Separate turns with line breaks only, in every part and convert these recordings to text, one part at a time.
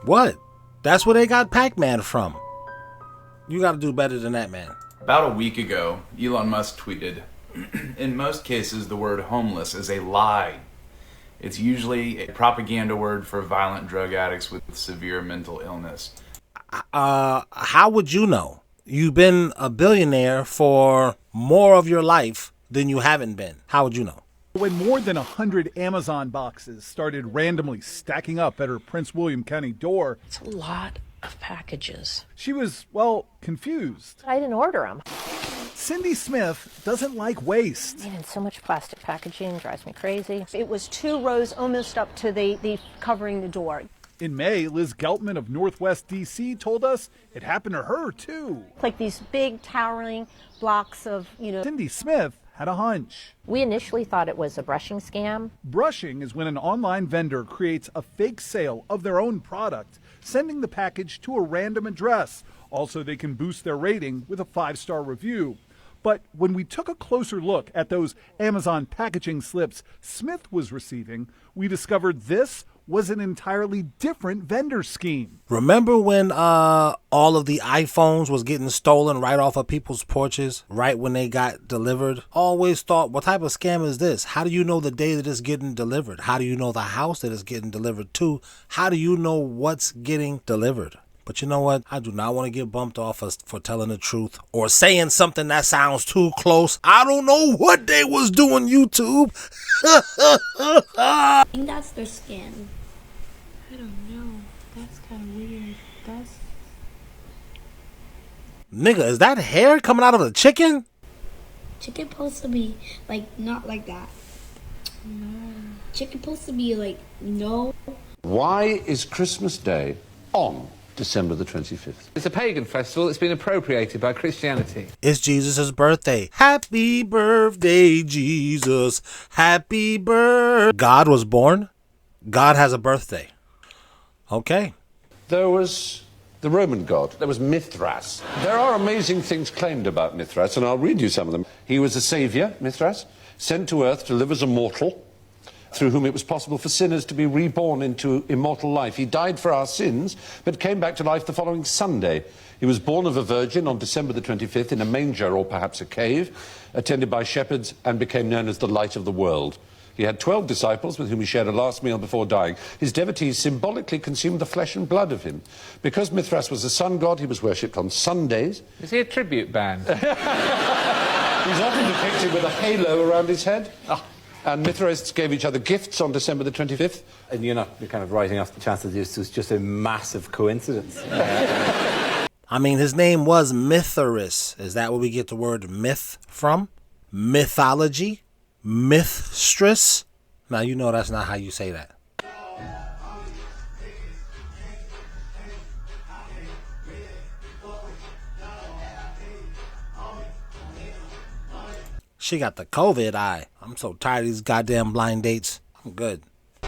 What? That's where they got Pac-Man from. You gotta do better than that, man.
About a week ago, Elon Musk tweeted, "In most cases, the word homeless is a lie. It's usually a propaganda word for violent drug addicts with severe mental illness."
How would you know? You've been a billionaire for more of your life than you haven't been. How would you know?
When more than 100 Amazon boxes started randomly stacking up at her Prince William County door,
It's a lot of packages.
she was, well, confused.
I didn't order them.
Cindy Smith doesn't like waste.
Man, so much plastic packaging drives me crazy. It was 2 rows almost up to the covering the door.
In May, Liz Geltman of Northwest D.C. told us it happened to her, too.
Like these big towering blocks of,
Cindy Smith had a hunch.
We initially thought it was a brushing scam.
Brushing is when an online vendor creates a fake sale of their own product, sending the package to a random address. Also, they can boost their rating with a 5-star review. But when we took a closer look at those Amazon packaging slips Smith was receiving, we discovered this was an entirely different vendor scheme.
Remember when all of the iPhones was getting stolen right off of people's porches right when they got delivered? Always thought, what type of scam is this? How do you know the day that it's getting delivered? How do you know the house that it's getting delivered to? How do you know what's getting delivered? But you know what? I do not want to get bumped off for telling the truth or saying something that sounds too close. I don't know what they was doing, YouTube.
I think that's their skin.
I don't know. That's kind of weird.
Nigga, is that hair coming out of a chicken?
Chicken supposed to be like not like that. No. Chicken supposed to be like no.
Why is Christmas Day on December the 25th?
It's a pagan festival that's been appropriated by Christianity.
It's Jesus' birthday. Happy birthday, Jesus. Happy birthday. God was born. God has a birthday. Okay.
There was the Roman god. There was Mithras. There are amazing things claimed about Mithras, and I'll read you some of them. He was a savior, Mithras, sent to earth to live as a mortal, through whom it was possible for sinners to be reborn into immortal life. He died for our sins, but came back to life the following Sunday. He was born of a virgin on December the 25th in a manger or perhaps a cave, attended by shepherds, and became known as the light of the world. He had 12 disciples with whom he shared a last meal before dying. His devotees symbolically consumed the flesh and blood of him. Because Mithras was a sun god, he was worshipped on Sundays.
Is he a tribute band?
He's often depicted with a halo around his head. And Mithraists gave each other gifts on December the 25th.
And you're kind of writing off the chance that this was just a massive coincidence.
I mean, his name was Mithras. Is that where we get the word myth from? Mythology? Mythstress? Now, you know that's not how you say that. She got the COVID eye. I'm so tired of these goddamn blind dates. I'm good.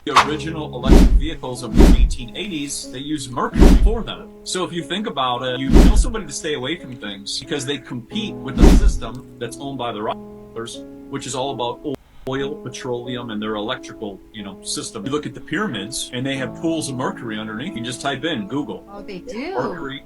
The original electric vehicles of the 1880s, they used mercury for them. So if you think about it, you tell somebody to stay away from things because they compete with the system that's owned by the Rockefellers, which is all about oil, petroleum, and their electrical, system. You look at the pyramids, and they have pools of mercury underneath. You can just type in Google.
Oh, they do?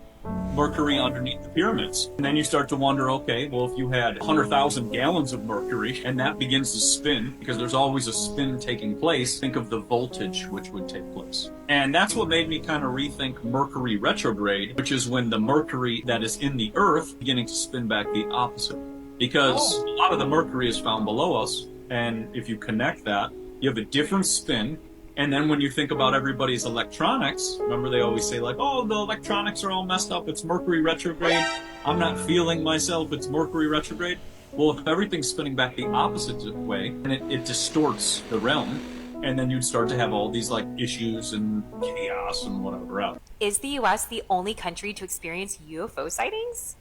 Mercury underneath the pyramids. And then you start to wonder, okay, well, if you had 100,000 gallons of mercury and that begins to spin, because there's always a spin taking place, think of the voltage which would take place. And that's what made me kind of rethink Mercury retrograde, which is when the mercury that is in the earth beginning to spin back the opposite. Because a lot of the mercury is found below us, and if you connect that, you have a different spin. And then when you think about everybody's electronics, remember they always say like, oh, the electronics are all messed up. It's Mercury retrograde. I'm not feeling myself. It's Mercury retrograde. Well, if everything's spinning back the opposite way, and it distorts the realm, and then you'd start to have all these like issues and chaos and whatever else.
Is the U.S. the only country to experience UFO sightings?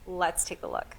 Let's take a look.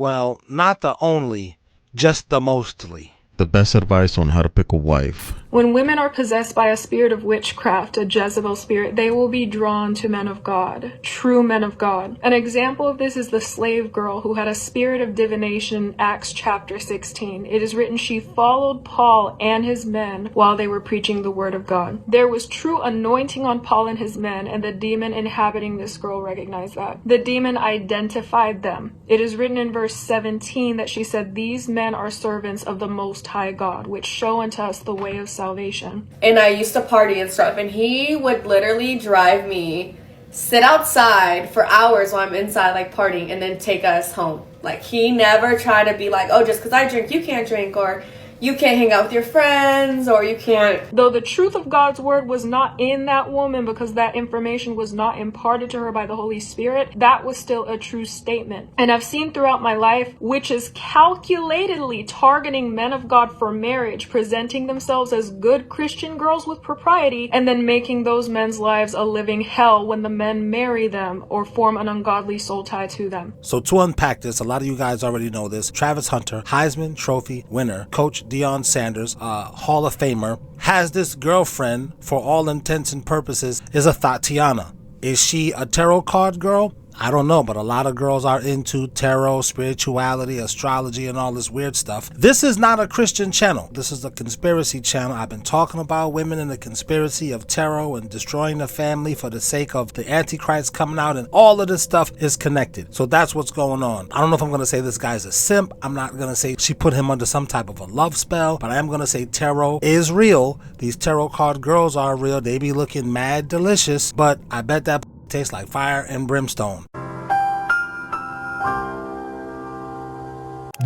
Well, not the only, just the mostly.
The best advice on how to pick a wife.
When women are possessed by a spirit of witchcraft, a Jezebel spirit, they will be drawn to men of God, true men of God. An example of this is the slave girl who had a spirit of divination, Acts chapter 16. It is written, she followed Paul and his men while they were preaching the word of God. There was true anointing on Paul and his men, and the demon inhabiting this girl recognized that. The demon identified them. It is written in verse 17 that she said, these men are servants of the Most High God, which show unto us the way of salvation.
And I used to party and stuff, and he would literally drive me, sit outside for hours while I'm inside like partying, and then take us home. Like, he never tried to be like, oh, just because I drink you can't drink, or you can't hang out with your friends, or you can't.
Though the truth of God's word was not in that woman because that information was not imparted to her by the Holy Spirit, that was still a true statement. And I've seen throughout my life witches calculatedly targeting men of God for marriage, presenting themselves as good Christian girls with propriety, and then making those men's lives a living hell when the men marry them or form an ungodly soul tie to them.
So to unpack this, a lot of you guys already know this. Travis Hunter, Heisman Trophy winner, Coach Deion Sanders, Hall of Famer, has this girlfriend, for all intents and purposes, is a Tatiana. Is she a tarot card girl? I don't know, but a lot of girls are into tarot, spirituality, astrology, and all this weird stuff. This is not a Christian channel. This is a conspiracy channel. I've been talking about women in the conspiracy of tarot and destroying the family for the sake of the Antichrist coming out, and all of this stuff is connected. So that's what's going on. I don't know if I'm going to say this guy's a simp. I'm not going to say she put him under some type of a love spell, but I am going to say tarot is real. These tarot card girls are real. They be looking mad delicious, but I bet that tastes like fire and brimstone.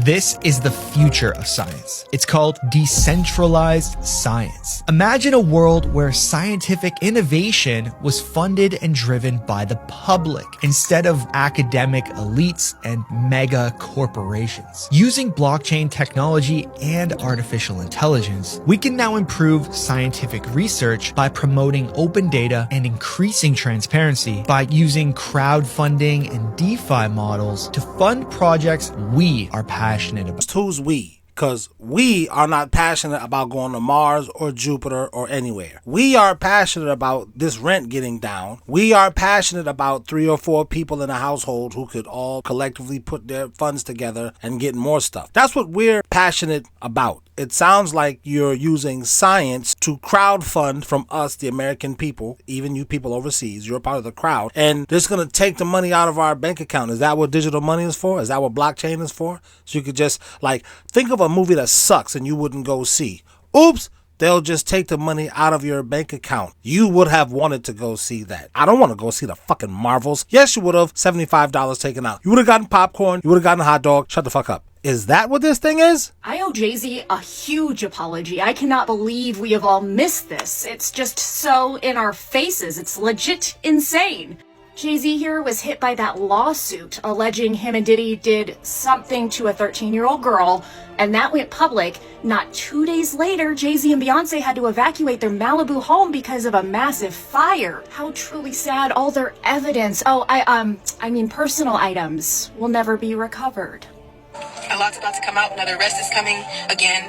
This is the future of science. It's called decentralized science. Imagine a world where scientific innovation was funded and driven by the public instead of academic elites and mega corporations. Using blockchain technology and artificial intelligence, we can now improve scientific research by promoting open data and increasing transparency by using crowdfunding and DeFi models to fund projects we are passionate about.
Who's we? Because we are not passionate about going to Mars or Jupiter or anywhere. We are passionate about this rent getting down. We are passionate about 3 or 4 people in a household who could all collectively put their funds together and get more stuff. That's what we're passionate about. It sounds like you're using science to crowdfund from us, the American people, even you people overseas. You're a part of the crowd. And they're just going to take the money out of our bank account. Is that what digital money is for? Is that what blockchain is for? So you could just, like, think of a movie that sucks and you wouldn't go see. Oops! They'll just take the money out of your bank account. You would have wanted to go see that. I don't want to go see the fucking Marvels. Yes, you would have. $75 taken out. You would have gotten popcorn. You would have gotten a hot dog. Shut the fuck up. Is that what this thing is?
I owe Jay-Z a huge apology. I cannot believe we have all missed this. It's just so in our faces. It's legit insane. Jay-Z here was hit by that lawsuit alleging him and Diddy did something to a 13-year-old girl, and that went public. Not 2 days later, Jay-Z and Beyonce had to evacuate their Malibu home because of a massive fire. How truly sad. All their evidence, I mean personal items, will never be recovered.
A lot's about to come out. Another arrest is coming again.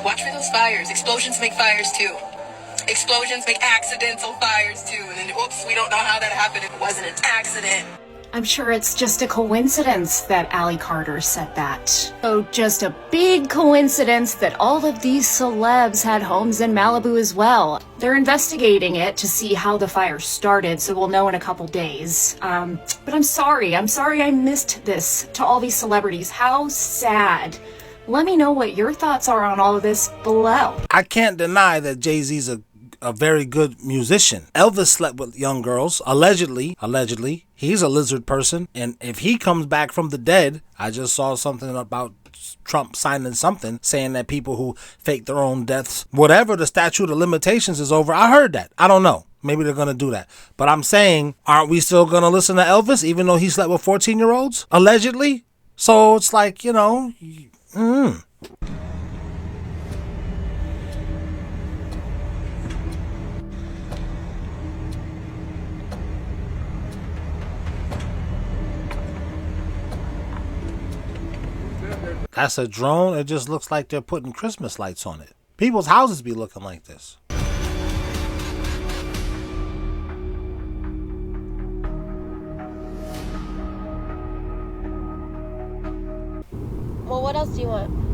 Watch for those fires. Explosions make fires too. Explosions make accidental fires too. And then, oops, we don't know how that happened. It wasn't an accident.
I'm sure it's just a coincidence that Allie Carter said that. Oh, just a big coincidence that all of these celebs had homes in Malibu as well. They're investigating it to see how the fire started, so we'll know in a couple days. But I'm sorry I missed this to all these celebrities. How sad. Let me know what your thoughts are on all of this below.
I can't deny that Jay-Z's a very good musician. Elvis slept with young girls, allegedly. He's a lizard person, and if he comes back from the dead, I just saw something about Trump signing something saying that people who fake their own deaths, whatever the statute of limitations is over. I heard that. I don't know. Maybe they're going to do that. But I'm saying, aren't we still going to listen to Elvis even though he slept with 14-year-olds? Allegedly? So it's like, you know, That's a drone? It just looks like they're putting Christmas lights on it. People's houses be looking like this.
Well, what else do you want?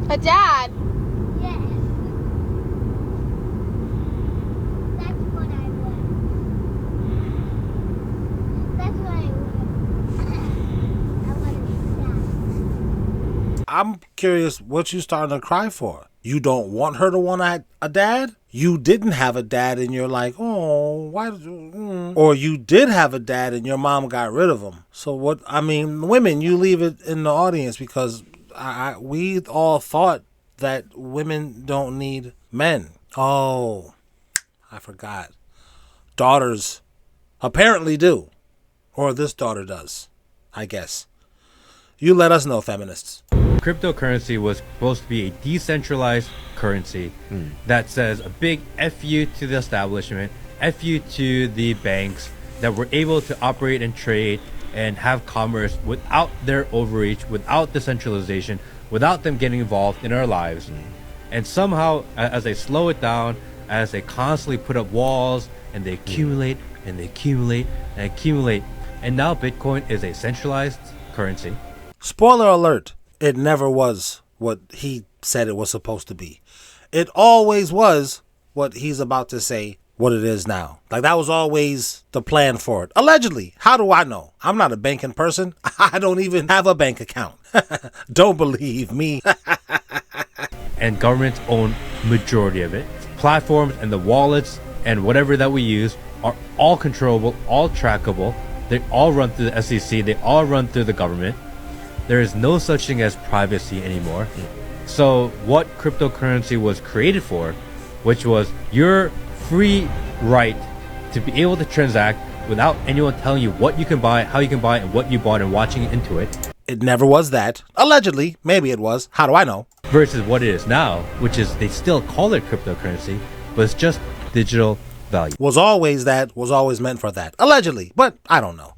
A dad?
Yes. That's what I want. That's what I want. I want a dad.
I'm curious what you starting to cry for. You don't want her to want a dad? You didn't have a dad and you're like, oh, why did you? Or you did have a dad and your mom got rid of him. So what, I mean, women, you leave it in the audience because we all thought that women don't need men. Oh, I forgot. Daughters apparently do. Or this daughter does, I guess. You let us know, feminists.
Cryptocurrency was supposed to be a decentralized currency that says a big F you to the establishment, F you to the banks that were able to operate and trade and have commerce without their overreach, without decentralization, without them getting involved in our lives. And somehow, as they slow it down, as they constantly put up walls and they accumulate and they accumulate and accumulate, and now Bitcoin is a centralized currency.
Spoiler alert, it never was what he said it was supposed to be. It always was what he's about to say what it is now. Like, that was always the plan for it. Allegedly. How do I know? I'm not a banking person. I don't even have a bank account. Don't believe me.
And governments own majority of it. Platforms and the wallets and whatever that we use are all controllable, all trackable. They all run through the SEC. They all run through the government. There is no such thing as privacy anymore. So what cryptocurrency was created for, which was your free right to be able to transact without anyone telling you what you can buy, how you can buy, and what you bought and watching into it.
It never was that. Allegedly. Maybe it was. How do I know?
Versus what it is now, which is they still call it cryptocurrency, but it's just digital value.
Was always that, was always meant for that. Allegedly. But I don't know.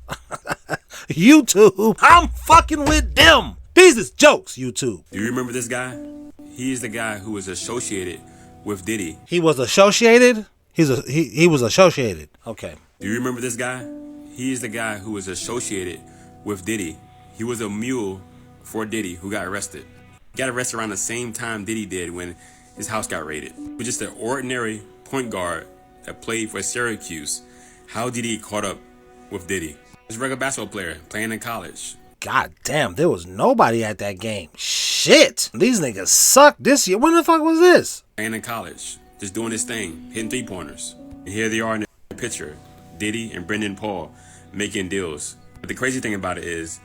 YouTube, I'm fucking with them. These is jokes, YouTube.
Do you remember this guy? He's the guy who was associated with Diddy.
He was associated? He was associated. Okay.
Do you remember this guy? He's the guy who was associated with Diddy. He was a mule for Diddy who got arrested. He got arrested around the same time Diddy did when his house got raided. He was just an ordinary point guard that played for Syracuse. How did he caught up with Diddy? He's a regular basketball player playing in college.
God damn, there was nobody at that game. Shit. These niggas suck this year. When the fuck was this?
Playing in college, just doing his thing, hitting 3-pointers. And here they are in the picture, Diddy and Brendan Paul making deals. But the crazy thing about it is,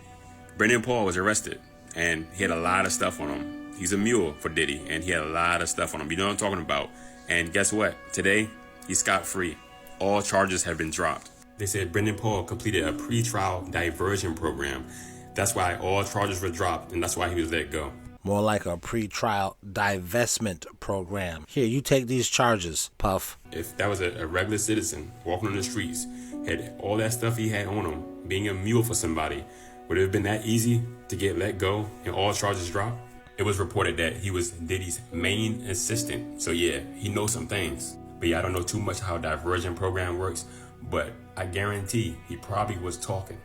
Brendan Paul was arrested and he had a lot of stuff on him. He's a mule for Diddy and he had a lot of stuff on him. You know what I'm talking about? And guess what? Today, he's scot-free. All charges have been dropped. They said Brendan Paul completed a pre-trial diversion program. That's why all charges were dropped, and that's why he was let go.
More like a pre-trial divestment program. Here, you take these charges, Puff.
If that was a regular citizen walking on the streets, had all that stuff he had on him, being a mule for somebody, would it have been that easy to get let go and all charges dropped? It was reported that he was Diddy's main assistant. So yeah, he knows some things. But yeah, I don't know too much how diversion program works, but I guarantee he probably was talking,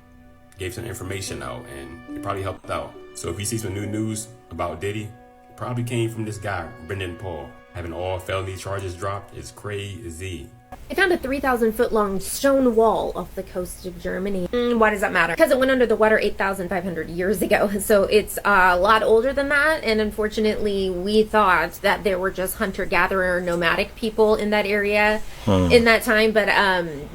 gave some information out, and it probably helped out. So if you see some new news about Diddy, it probably came from this guy, Brendan Paul. Having all felony charges dropped is crazy.
They found a 3,000-foot long stone wall off the coast of Germany. Why does that matter? Because it went under the water 8,500 years ago. So it's a lot older than that. And unfortunately, we thought that there were just hunter-gatherer nomadic people in that area in that time. But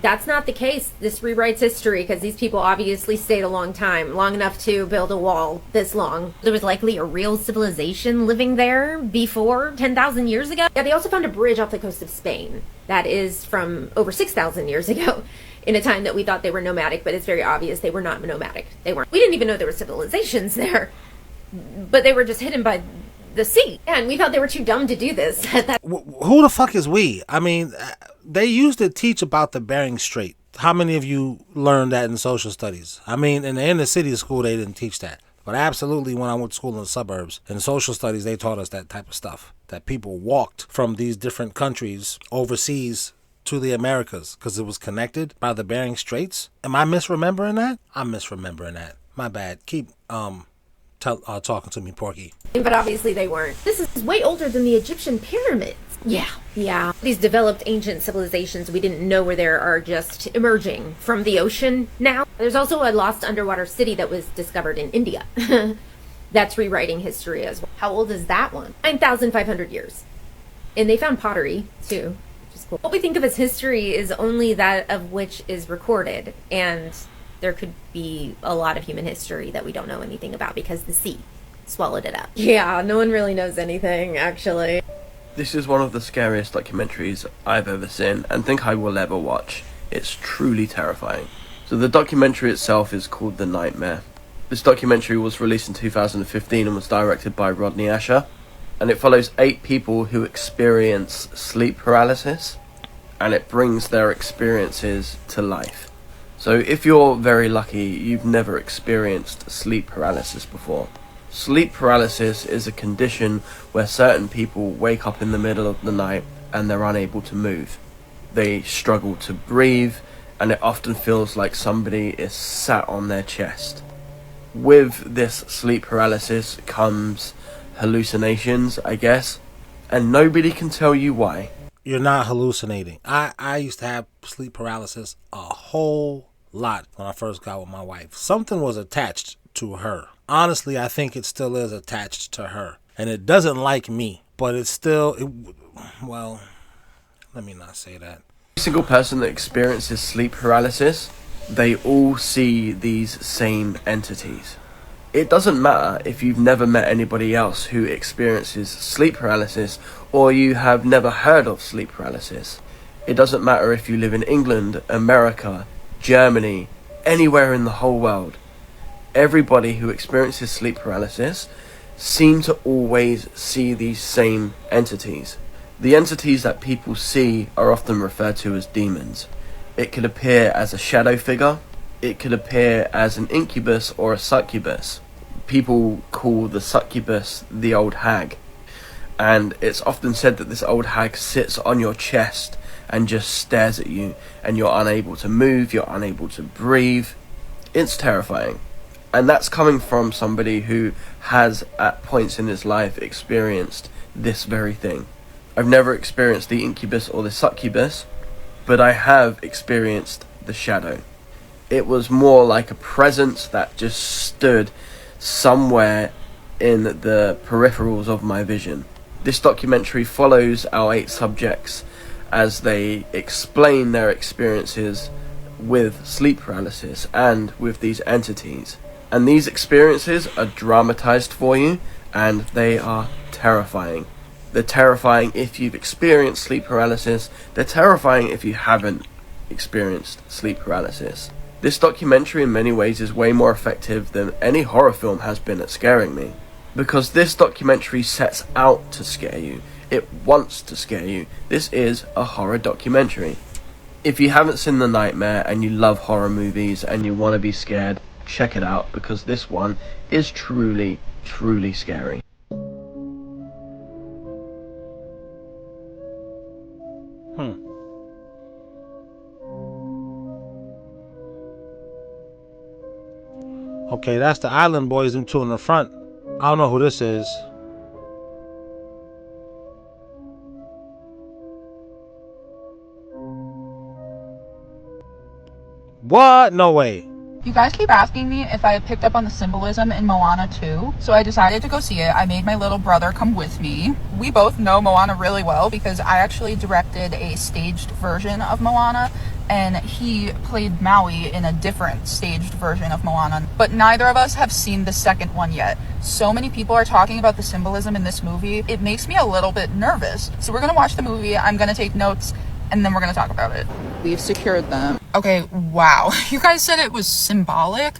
that's not the case. This rewrites history because these people obviously stayed a long time, long enough to build a wall this long. There was likely a real civilization living there before 10,000 years ago. Yeah, they also found a bridge off the coast of Spain. That is from over 6,000 years ago, in a time that we thought they were nomadic, but it's very obvious they were not nomadic. They weren't. We didn't even know there were civilizations there, but they were just hidden by the sea. And we thought they were too dumb to do this.
Who the fuck is we? I mean, they used to teach about the Bering Strait. How many of you learned that in social studies? I mean, in the inner city school, they didn't teach that. But absolutely, when I went to school in the suburbs, in social studies, they taught us that type of stuff. That people walked from these different countries overseas to the Americas because it was connected by the Bering Straits. Am I misremembering that? I'm misremembering that. My bad. Keep talking to me, Porky.
But obviously they weren't. This is way older than the Egyptian pyramids. Yeah. These developed ancient civilizations we didn't know were there are just emerging from the ocean now. There's also a lost underwater city that was discovered in India. That's rewriting history as well. How old is that one? 9,500 years. And they found pottery, too, which is cool. What we think of as history is only that of which is recorded. And there could be a lot of human history that we don't know anything about because the sea swallowed it up. Yeah, no one really knows anything, actually.
This is one of the scariest documentaries I've ever seen and think I will ever watch. It's truly terrifying. So the documentary itself is called The Nightmare. This documentary was released in 2015 and was directed by Rodney Asher, and it follows 8 people who experience sleep paralysis, and it brings their experiences to life. So if you're very lucky, you've never experienced sleep paralysis before. Sleep paralysis is a condition where certain people wake up in the middle of the night and they're unable to move. They struggle to breathe, and it often feels like somebody is sat on their chest. With this sleep paralysis comes hallucinations, I guess, and nobody can tell you why.
You're not hallucinating. I used to have sleep paralysis a whole lot when I first got with my wife. Something was attached to her. Honestly, I think it still is attached to her. And it doesn't like me, but it's still, well, let me not say that.
Every single person that experiences sleep paralysis, they all see these same entities. It doesn't matter if you've never met anybody else who experiences sleep paralysis or you have never heard of sleep paralysis. It doesn't matter if you live in England, America, Germany, anywhere in the whole world. Everybody who experiences sleep paralysis seem to always see these same entities. The entities that people see are often referred to as demons. It could appear as a shadow figure. It could appear as an incubus or a succubus. People call the succubus the old hag. And it's often said that this old hag sits on your chest and just stares at you, and you're unable to move, you're unable to breathe. It's terrifying. And that's coming from somebody who has, at points in his life, experienced this very thing. I've never experienced the incubus or the succubus, but I have experienced the shadow. It was more like a presence that just stood somewhere in the peripherals of my vision. This documentary follows our 8 subjects as they explain their experiences with sleep paralysis and with these entities. And these experiences are dramatized for you, and they are terrifying. They're terrifying if you've experienced sleep paralysis. They're terrifying if you haven't experienced sleep paralysis. This documentary in many ways is way more effective than any horror film has been at scaring me. Because this documentary sets out to scare you. It wants to scare you. This is a horror documentary. If you haven't seen The Nightmare and you love horror movies and you want to be scared, check it out, because this one is truly, truly scary.
Okay, that's the Island Boys, them two in the front. I don't know who this is. What? No way.
You guys keep asking me if I picked up on the symbolism in Moana too, so I decided to go see it. I made my little brother come with me. We both know Moana really well because I actually directed a staged version of Moana, and he played Maui in a different staged version of Moana. But neither of us have seen the second one yet. So many people are talking about the symbolism in this movie. It makes me a little bit nervous. So we're gonna watch the movie, I'm gonna take notes, and then we're gonna talk about it. We've secured them. Okay, wow. You guys said it was symbolic.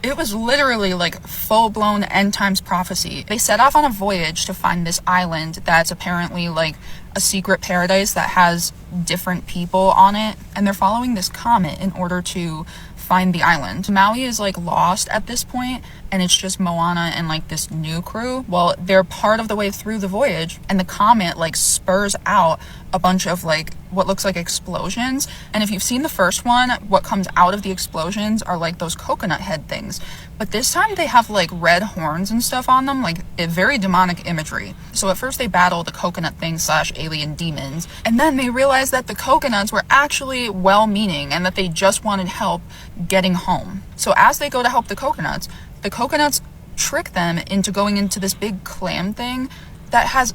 It was literally like full-blown end times prophecy. They set off on a voyage to find this island that's apparently like a secret paradise that has different people on it, and they're following this comet in order to find the island. Maui is like lost at this point, and it's just Moana and like this new crew. Well, they're part of the way through the voyage, and the comet like spurs out a bunch of like what looks like explosions. And if you've seen the first one, what comes out of the explosions are like those coconut head things. But this time they have like red horns and stuff on them, like very demonic imagery. So at first they battle the coconut thing / alien demons, and then they realize that the coconuts were actually well-meaning and that they just wanted help getting home. So as they go to help the coconuts trick them into going into this big clam thing that has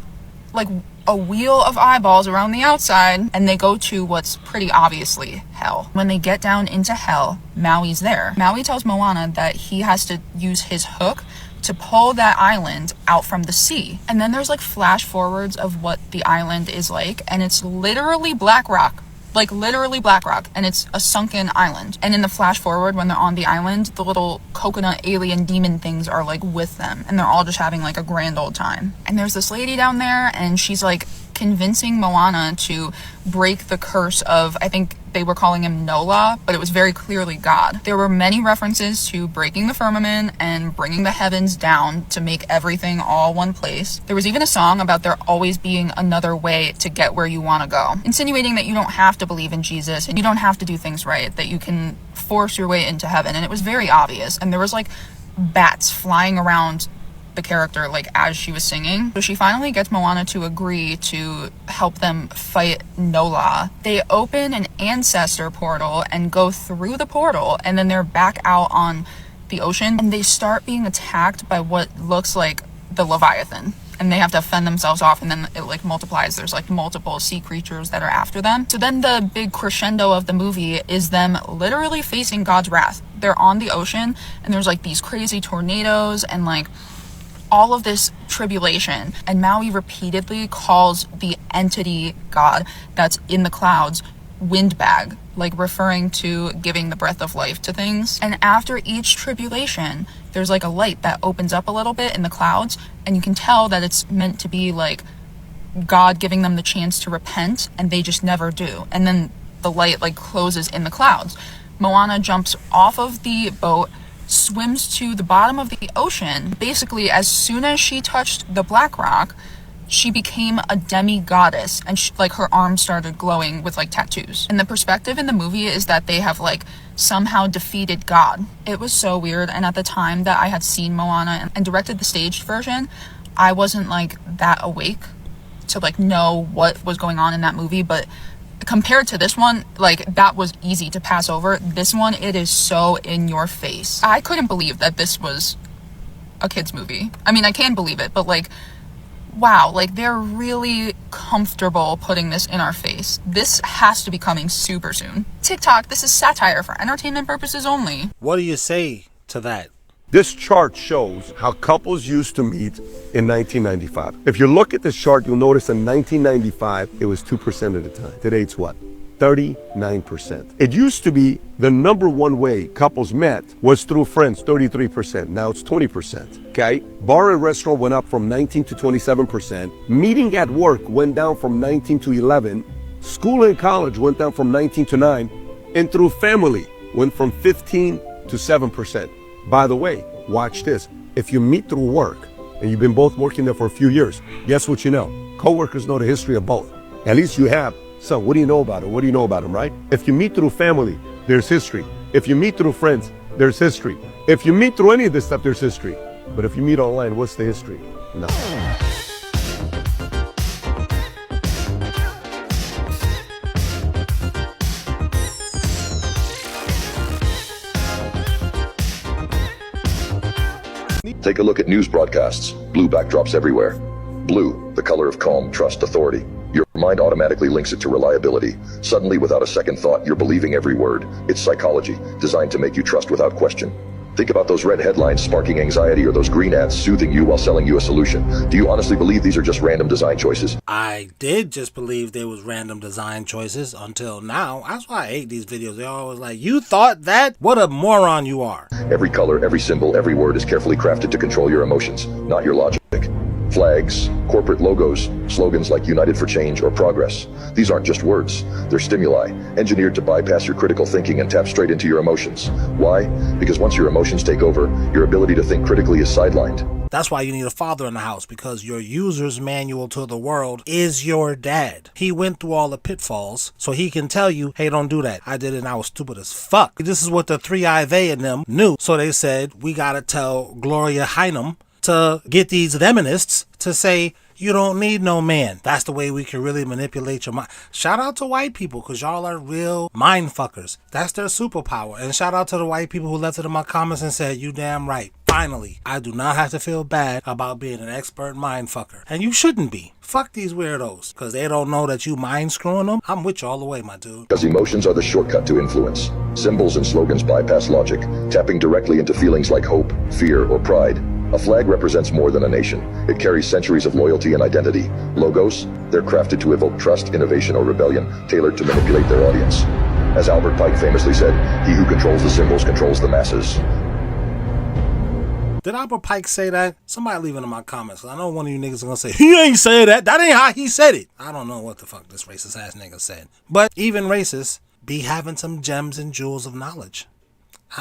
like a wheel of eyeballs around the outside, and they go to what's pretty obviously hell. When they get down into hell, Maui's there. Maui tells Moana that he has to use his hook to pull that island out from the sea. And then there's like flash forwards of what the island is like, and it's literally black rock. Like literally black rock, and it's a sunken island. And in the flash forward, when they're on the island, the little coconut alien demon things are like with them, and they're all just having like a grand old time. And there's this lady down there, and she's like convincing Moana to break the curse of, I think they were calling him Nola, but it was very clearly God. There were many references to breaking the firmament and bringing the heavens down to make everything all one place. There was even a song about there always being another way to get where you want to go, insinuating that you don't have to believe in Jesus and you don't have to do things right, that you can force your way into heaven. And it was very obvious, and there was like bats flying around the character like as she was singing. So she finally gets Moana to agree to help them fight Nola. They open an ancestor portal and go through the portal, and then they're back out on the ocean, and they start being attacked by what looks like the Leviathan, and they have to fend themselves off, and then it like multiplies. There's like multiple sea creatures that are after them. So then the big crescendo of the movie is them literally facing God's wrath. They're on the ocean, and there's like these crazy tornadoes and like all of this tribulation, and Maui repeatedly calls the entity God that's in the clouds windbag, like referring to giving the breath of life to things. And after each tribulation, there's like a light that opens up a little bit in the clouds, and you can tell that it's meant to be like God giving them the chance to repent, and they just never do. And then the light like closes in the clouds. Moana jumps off of the boat, swims to the bottom of the ocean. Basically, as soon as she touched the black rock, she became a demi-goddess, and like her arms started glowing with like tattoos. And the perspective in the movie is that they have like somehow defeated God. It was so weird, and at the time that I had seen Moana and directed the staged version, I wasn't like that awake to like know what was going on in that movie, but compared to this one, like that was easy to pass over. This one, it is so in your face. I couldn't believe that this was a kid's movie. I mean, I can believe it, but like, wow, like they're really comfortable putting this in our face. This has to be coming super soon. TikTok, this is satire for entertainment purposes only.
What do you say to that?
This chart shows how couples used to meet in 1995. If you look at this chart, you'll notice in 1995, it was 2% of the time. Today, it's what? 39%. It used to be the number one way couples met was through friends, 33%. Now it's 20%, okay? Bar and restaurant went up from 19 to 27%. Meeting at work went down from 19 to 11. School and college went down from 19 to 9. And through family went from 15 to 7%. By the way, watch this. If you meet through work and you've been both working there for a few years, guess what you know? Coworkers know the history of both. At least you have. So what do you know about it? What do you know about them, right? If you meet through family, there's history. If you meet through friends, there's history. If you meet through any of this stuff, there's history. But if you meet online, what's the history? No.
Take a look at news broadcasts. Blue backdrops everywhere. Blue, the color of calm, trust, authority. Your mind automatically links it to reliability. Suddenly, without a second thought, you're believing every word. It's psychology, designed to make you trust without question. Think about those red headlines sparking anxiety or those green ads soothing you while selling you a solution. Do you honestly believe these are just random design choices?
I did just believe there was random design choices until now. That's why I hate these videos. They're always like, you thought that? What a moron you are.
Every color, every symbol, every word is carefully crafted to control your emotions, not your logic. Flags, corporate logos, slogans like United for Change or Progress. These aren't just words. They're stimuli, engineered to bypass your critical thinking and tap straight into your emotions. Why? Because once your emotions take over, your ability to think critically is sidelined.
That's why you need a father in the house, because your user's manual to the world is your dad. He went through all the pitfalls, so he can tell you, hey, don't do that. I did it and I was stupid as fuck. This is what the 3i they and them knew. So they said, we gotta tell Gloria Heinem to get these feminists to say, you don't need no man. That's the way we can really manipulate your mind. Shout out to white people, because y'all are real mind fuckers. That's their superpower. And shout out to the white people who left it in my comments and said, you damn right. Finally, I do not have to feel bad about being an expert mind fucker. And you shouldn't be. Fuck these weirdos, because they don't know that you mind screwing them. I'm with you all the way, my dude.
Because emotions are the shortcut to influence. Symbols and slogans bypass logic, tapping directly into feelings like hope, fear, or pride. A flag represents more than a nation. It carries centuries of loyalty and identity. Logos, they're crafted to evoke trust, innovation, or rebellion, tailored to manipulate their audience. As Albert Pike famously said, he who controls the symbols controls the masses.
Did Albert Pike say that? Somebody leave it in my comments. I know one of you niggas are gonna say, he ain't say that. That ain't how he said it. I don't know what the fuck this racist ass nigga said. But even racists be having some gems and jewels of knowledge.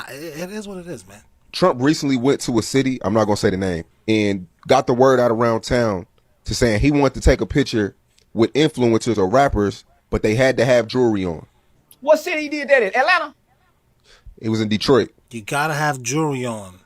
It is what it is, man.
Trump recently went to a city, I'm not going to say the name, and got the word out around town to saying he wanted to take a picture with influencers or rappers, but they had to have jewelry on.
What city he did that in? Atlanta?
It was in Detroit.
You got to have jewelry on.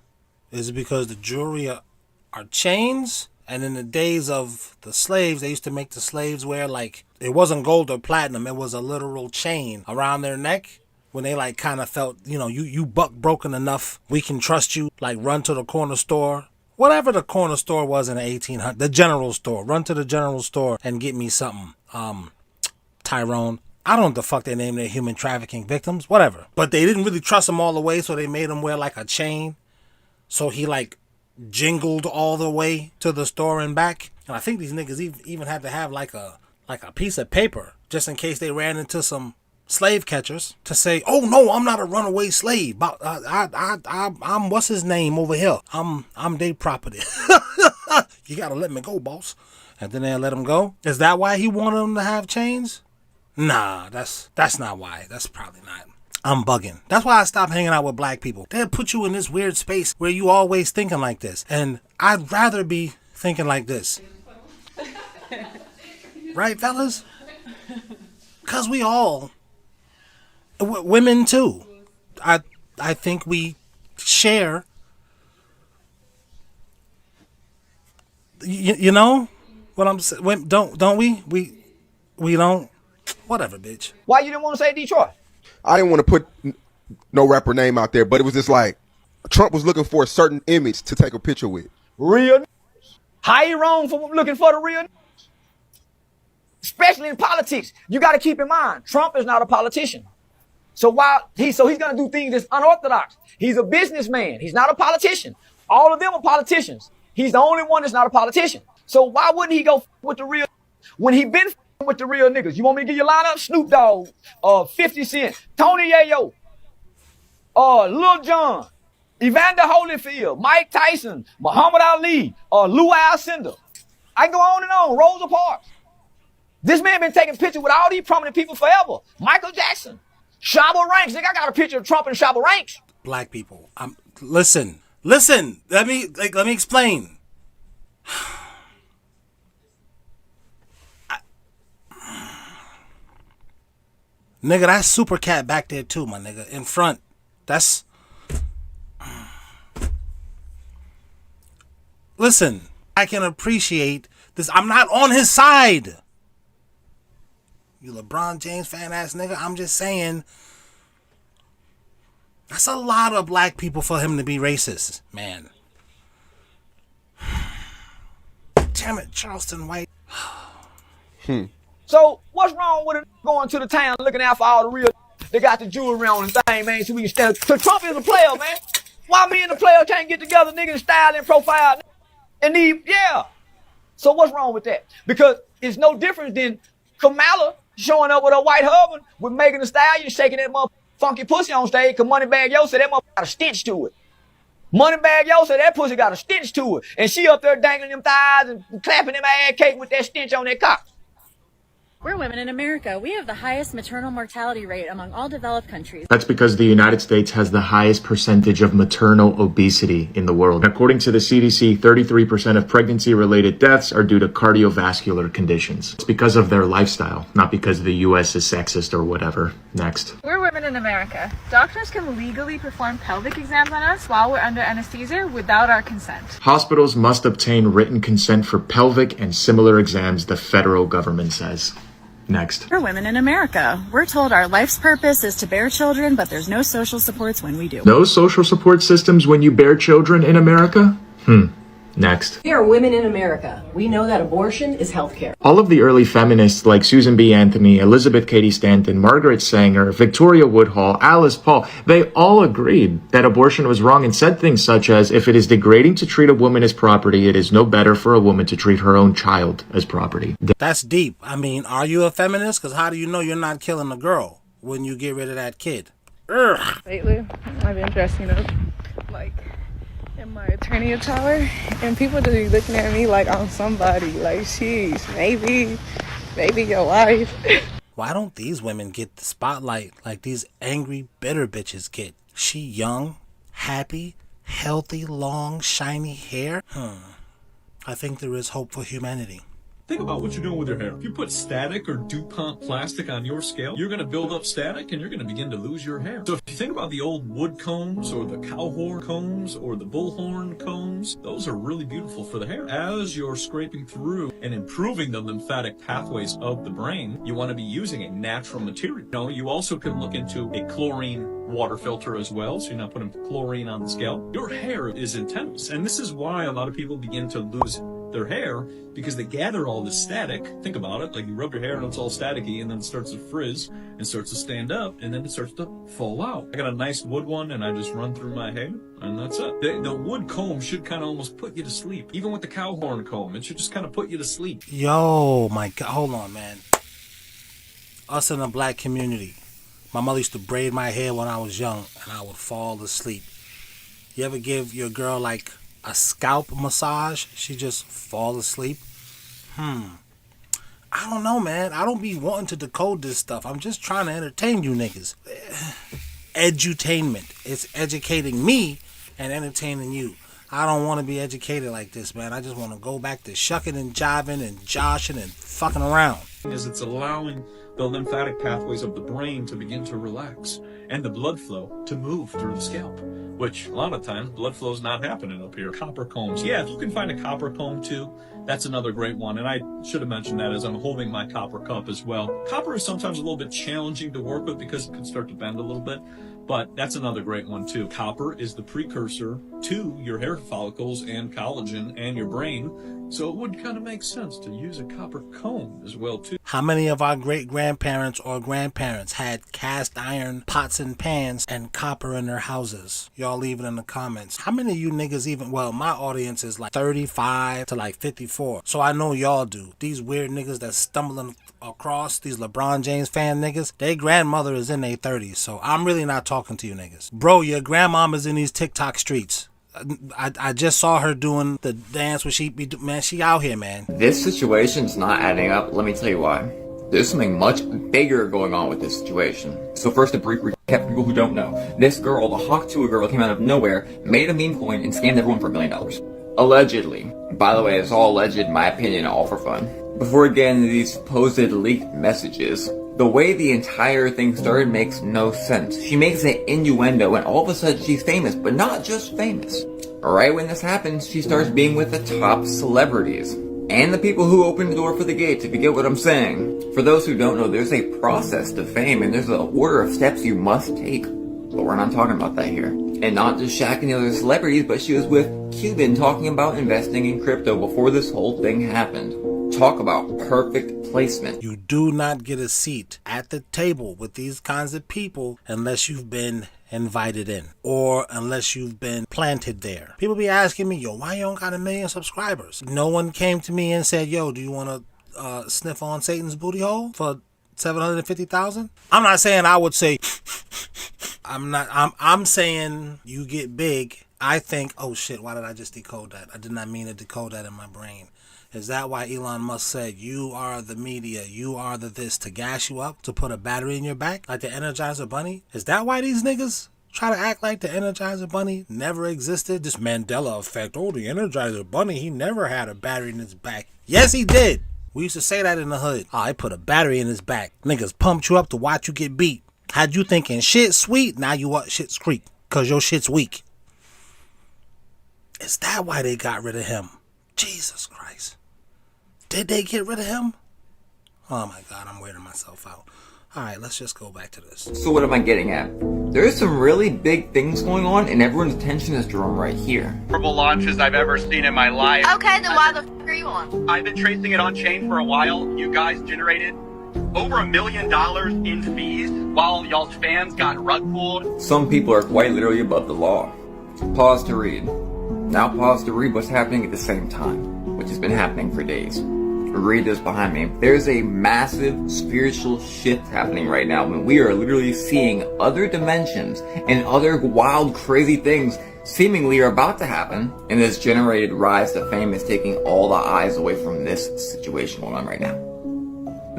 Is it because the jewelry are chains? And in the days of the slaves, they used to make the slaves wear, like, it wasn't gold or platinum. It was a literal chain around their neck. When they like kind of felt, you know, you buck broken enough, we can trust you, like run to the corner store. Whatever the corner store was in the 1800s, the general store. Run to the general store and get me something. Tyrone. I don't know what the fuck they named their human trafficking victims. Whatever. But they didn't really trust him all the way, so they made him wear like a chain. So he like jingled all the way to the store and back. And I think these niggas even had to have like a piece of paper just in case they ran into some slave catchers to say, oh no, I'm not a runaway slave, but I'm what's his name over here, I'm their property. You gotta let me go, boss. And then they'll let him go. Is that why he wanted them to have chains? Nah, that's not why. That's probably not. I'm bugging. That's why I stopped hanging out with black people. They'll put you in this weird space where you always thinking like this, and I'd rather be thinking like this. Right, fellas? Cause we all women too. I think we share. You know what I'm saying? Don't we? We don't. Whatever, bitch.
Why you didn't want to say Detroit?
I didn't want to put no rapper name out there, but it was just like Trump was looking for a certain image to take a picture with.
Real. How you wrong for looking for the real? Especially in politics, you got to keep in mind Trump is not a politician. So he's going to do things that's unorthodox. He's a businessman. He's not a politician. All of them are politicians. He's the only one that's not a politician. So why wouldn't he go with the real when he been with the real niggas? You want me to give you a lineup? Snoop Dogg, 50 Cent, Tony Yayo, Lil Jon, Evander Holyfield, Mike Tyson, Muhammad Ali, Lou Alcindor. I can go on and on. Rosa Parks. This man been taking pictures with all these prominent people forever. Michael Jackson. Shabba Ranks. Nigga, I got a picture of Trump and Shabba Ranks.
Black people. Listen. Let me explain. Nigga, that's Super Cat back there too, my nigga. In front. That's... Listen. I can appreciate this. I'm not on his side. You LeBron James fan ass nigga. I'm just saying. That's a lot of black people for him to be racist, man. Damn it, Charleston White.
So what's wrong with it going to the town looking out for all the real? They got the jewelry on and thing, man, so we can stand. So Trump is a player, man. Why me and the player can't get together, nigga, and style and profile? And yeah. So what's wrong with that? Because it's no different than Kamala showing up with her white husband with Megan Thee Stallion shaking that motherfucking funky pussy on stage because Moneybagg Yo said that motherfucker got a stench to it. Moneybagg Yo said that pussy got a stench to it. And she up there dangling them thighs and clapping them ass cake with that stench on that cock.
We're women in America. We have the highest maternal mortality rate among all developed countries.
That's because the United States has the highest percentage of maternal obesity in the world. According to the CDC, 33% of pregnancy-related deaths are due to cardiovascular conditions. It's because of their lifestyle, not because the U.S. is sexist or whatever. Next.
We're women in America. Doctors can legally perform pelvic exams on us while we're under anesthesia without our consent.
Hospitals must obtain written consent for pelvic and similar exams, the federal government says. Next.
We're women in America. We're told our life's purpose is to bear children, but there's no social supports when we do.
No social support systems when you bear children in America? Next.
We are women in America. We know that abortion is healthcare.
All of the early feminists like Susan B. Anthony, Elizabeth Cady Stanton, Margaret Sanger, Victoria Woodhull, Alice Paul, they all agreed that abortion was wrong and said things such as, if it is degrading to treat a woman as property, it is no better for a woman to treat her own child as property.
That's deep. I mean, are you a feminist? Because how do you know you're not killing a girl when you get rid of that kid? Ugh.
Lately, I've been dressing up like in my attorney attire, and people just be looking at me like I'm somebody. Like, sheesh, maybe your wife.
Why don't these women get the spotlight like these angry, bitter bitches get? She young, happy, healthy, long, shiny hair? I think there is hope for humanity.
Think about what you're doing with your hair. If you put static or DuPont plastic on your scalp, you're going to build up static and you're going to begin to lose your hair. So if you think about the old wood combs or the cow horn combs or the bullhorn combs, those are really beautiful for the hair. As you're scraping through and improving the lymphatic pathways of the brain, you want to be using a natural material. You know, you also can look into a chlorine water filter as well, so you're not putting chlorine on the scalp. Your hair is intense, and this is why a lot of people begin to lose their hair, because they gather all this static. Think about it, like you rub your hair and it's all staticky, and then it starts to frizz and starts to stand up, and then it starts to fall out. I got a nice wood one, and I just run through my hair, and that's it. The wood comb should kind of almost put you to sleep. Even with the cow horn comb, it should just kind of put you to sleep.
Yo, my God, hold on, man. Us in the black community, my mother used to braid my hair when I was young, and I would fall asleep. You ever give your girl like a scalp massage? She just fall asleep? I don't know, man. I don't be wanting to decode this stuff. I'm just trying to entertain you niggas. Edutainment. It's educating me and entertaining you. I don't want to be educated like this, man. I just want to go back to shucking and jiving and joshing and fucking around.
Is it's allowing the lymphatic pathways of the brain to begin to relax and the blood flow to move through the scalp, which a lot of times blood flow is not happening up here. Copper combs. Yeah, if you can find a copper comb too, that's another great one. And I should have mentioned that as I'm holding my copper cup as well. Copper is sometimes a little bit challenging to work with because it can start to bend a little bit, but that's another great one too. Copper is the precursor to your hair follicles and collagen and your brain, so it would kind of make sense to use a copper comb as well too.
How many of our great-grandparents or grandparents had cast iron pots and pans and copper in their houses? Y'all leave it in the comments. How many of you niggas even, well, my audience is like 35 to like 54, so I know y'all do. These weird niggas that's stumbling across, these LeBron James fan niggas, their grandmother is in their 30s, so I'm really not talking to you niggas. Bro, your grandmama's in these TikTok streets. I just saw her doing the dance where she be, man, she out here, man.
This situation's not adding up. Let me tell you why. There's something much bigger going on with this situation. So first, a brief recap for people who don't know. This girl, the Hawk Tuah girl, came out of nowhere, made a meme coin, and scammed everyone for $1 million. Allegedly. By the way, it's all alleged, in my opinion, all for fun. Before we get into these supposed leaked messages, the way the entire thing started makes no sense. She makes an innuendo and all of a sudden she's famous, but not just famous. Right when this happens, she starts being with the top celebrities. And the people who opened the door for the gates, if you get what I'm saying. For those who don't know, there's a process to fame and there's an order of steps you must take. But we're not talking about that here. And not just Shaq and the other celebrities, but she was with Cuban talking about investing in crypto before this whole thing happened. Talk about perfect placement.
You do not get a seat at the table with these kinds of people unless you've been invited in, or unless you've been planted there. People be asking me, yo, why you don't got 1 million subscribers? No one came to me and said, yo, do you want to sniff on Satan's booty hole for 750,000? I'm not saying I would say, I'm saying you get big. I think, oh shit, why did I just decode that? I did not mean to decode that in my brain. Is that why Elon Musk said, you are the media, you are the this, to gas you up, to put a battery in your back, like the Energizer Bunny? Is that why these niggas try to act like the Energizer Bunny never existed? This Mandela effect, oh, the Energizer Bunny, he never had a battery in his back. Yes, he did. We used to say that in the hood. Oh, I put a battery in his back. Niggas pumped you up to watch you get beat. Had you thinking shit sweet, now you what shit's creek, cause your shit's weak. Is that why they got rid of him? Jesus Christ. Did they get rid of him? Oh my God, I'm weirding myself out. Alright, let's just go back to this.
So what am I getting at? There's some really big things going on, and everyone's attention is drawn right here.
Horrible launches I've ever seen in my life.
Okay, then why the f are you on?
I've been tracing it on chain for a while. You guys generated over $1 million in fees while y'all's fans got rug pulled.
Some people are quite literally above the law. Pause to read. Now pause to read what's happening at the same time, which has been happening for days. Read this behind me. There's a massive spiritual shift happening right now when we are literally seeing other dimensions and other wild, crazy things seemingly are about to happen. And this generated rise to fame is taking all the eyes away from this situation going on right now.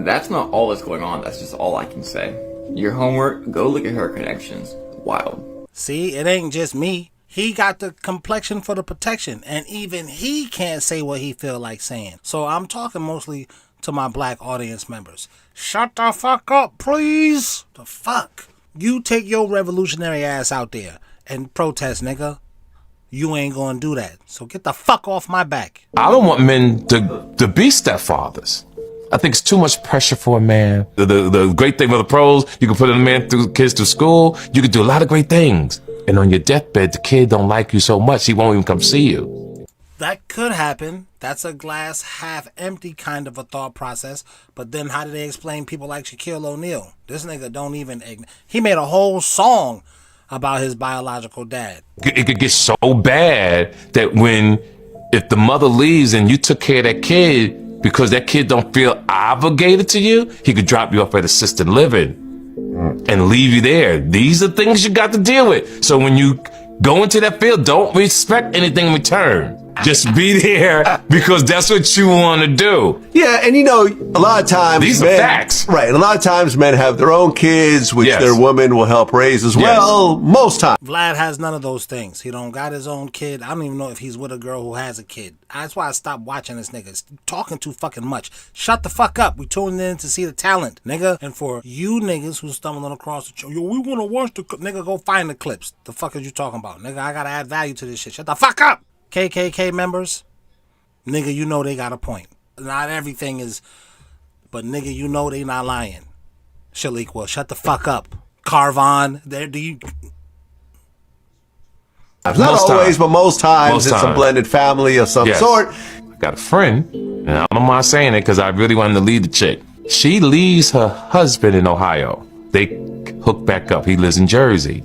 That's not all that's going on. That's just all I can say. Your homework, go look at her connections. Wild.
See, it ain't just me. He got the complexion for the protection, and even he can't say what he feel like saying. So I'm talking mostly to my black audience members. Shut the fuck up, please. The fuck? You take your revolutionary ass out there and protest, nigga. You ain't gonna do that. So get the fuck off my back.
I don't want men to be stepfathers. I think it's too much pressure for a man. The great thing for the pros, you can put a man through kids through school. You can do a lot of great things. And on your deathbed, the kid don't like you so much, he won't even come see you.
That could happen. That's a glass half empty kind of a thought process. But then how do they explain people like Shaquille O'Neal? This nigga don't even... He made a whole song about his biological dad.
It could get so bad that if the mother leaves and you took care of that kid, because that kid don't feel obligated to you, he could drop you off at assisted living and leave you there. These are things you got to deal with. So when you go into that field, don't expect anything in return. Just be there because that's what you want to do.
Yeah, and you know, a lot of times
these are facts.
Right, a lot of times men have their own kids, which their women will help raise as well, most times.
Vlad has none of those things. He don't got his own kid. I don't even know if he's with a girl who has a kid. That's why I stopped watching this nigga. He's talking too fucking much. Shut the fuck up. We tuning in to see the talent, nigga. And for you niggas who's stumbling across the show, yo, we want to watch the... Nigga, go find the clips. The fuck is you talking about? Nigga, I gotta add value to this shit. Shut the fuck up. KKK members, nigga, you know they got a point. Not everything is, but nigga, you know they not lying. Shaliqua, shut the fuck up. Carvon, there do you...
Not always, but most times it's a blended family of some sort.
I got a friend, and I don't mind saying it because I really wanted to lead the chick. She leaves her husband in Ohio. They hook back up. He lives in Jersey.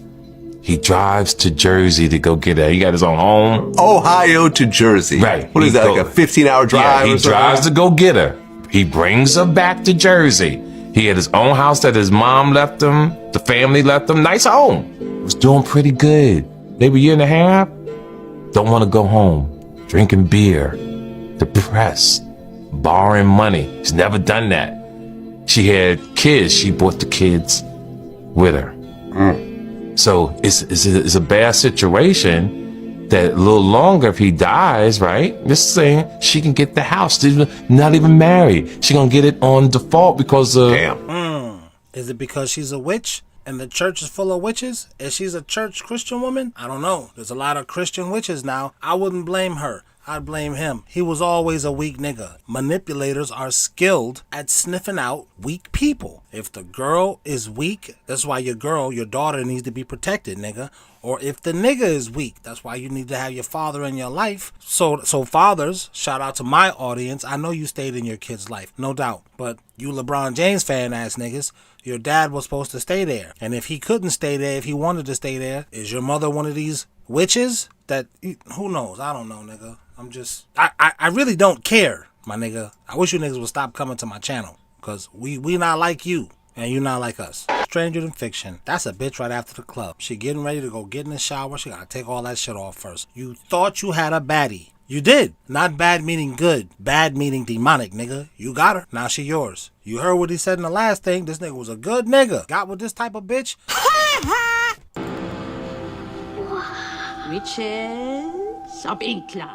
He drives to Jersey to go get her. He got his own home.
Ohio to Jersey.
Right.
What is that, like a 15-hour drive?
Yeah, he drives to go get her. He brings her back to Jersey. He had his own house that his mom left him. The family left him. Nice home. Was doing pretty good. Maybe a year and a half. Don't want to go home. Drinking beer. Depressed. Borrowing money. He's never done that. She had kids. She brought the kids with her. So it's a bad situation that a little longer if he dies, right? Just saying she can get the house. She's not even married. She gonna get it on default because of...
Is it because she's a witch and the church is full of witches? If she's a church Christian woman? I don't know. There's a lot of Christian witches now. I wouldn't blame her. I'd blame him. He was always a weak nigga. Manipulators are skilled at sniffing out weak people. If the girl is weak, that's why your daughter needs to be protected, nigga. Or if the nigga is weak, that's why you need to have your father in your life. So fathers, shout out to my audience. I know you stayed in your kid's life, no doubt. But you LeBron James fan ass niggas, your dad was supposed to stay there. And if he couldn't stay there, if he wanted to stay there, is your mother one of these witches? That, who knows? I don't know, nigga. I really don't care, my nigga. I wish you niggas would stop coming to my channel. Because we not like you. And you not like us. Stranger Than Fiction. That's a bitch right after the club. She getting ready to go get in the shower. She gotta take all that shit off first. You thought you had a baddie. You did. Not bad meaning good. Bad meaning demonic, nigga. You got her. Now she yours. You heard what he said in the last thing. This nigga was a good nigga. Got with this type of bitch.
Witches of England.